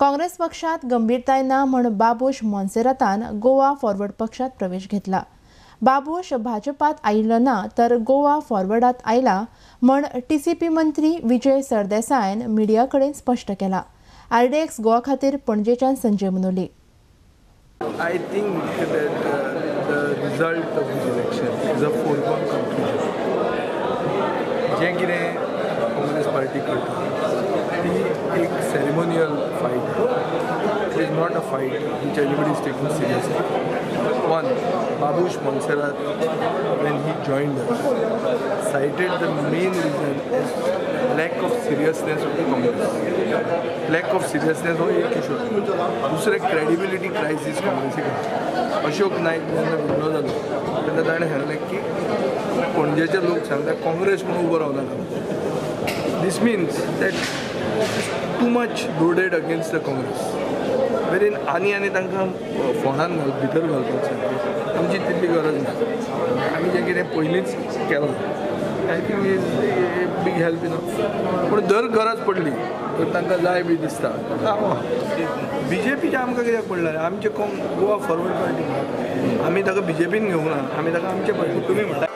काँग्रेस पक्षात गंभीरताय ना म्हण बाबूश मोन्सेरातान गोवा फॉरवर्ड पक्षात प्रवेश घेतला। बाबूश भाजपात आयिल्लो ना तर गोवा फॉरवर्डात आयला म्हण टीसीपी मंत्री विजय सरदेसायन मिडिया कडेन स्पष्ट केला। आरडीएक्स गोवा खातीर पणजेच्यान Sanjay Manoli. I think that the result of this election is a foregone conclusion. जे कितें काँग्रेस पार्टी करता ती एक ceremonial fight. It is not a fight which anybody is taking seriously. One, Babush Montserrat, when he joined us, cited the main reason is lack of seriousness of the Congress. Lack of seriousness हो एक issue. दुसरे credibility crisis काँग्रेसीक Ashok Naik जेन्ना withdraw जालो तेन्ना ताणें सांगलें की पणजेचे लोक सांगता काँग्रेस म्हणून उबो रावनाका. This means that too much loaded against the Congress. वेरीन आनी तांकां फोंडान भितर घालपाक सारकें आमची तितली गरज ना. आमी जें कितें पयलींच केलां I think is big help enough. पूण जर गरज पडली तर तांकां जाय बी दिसता BJPचें आमकां कित्याक पडलें आमचें गोवा फॉरवर्ड पार्टी आमी ताका BJPन घेवंक ना आमी ताका आमचे पार्टी तुमी म्हणटा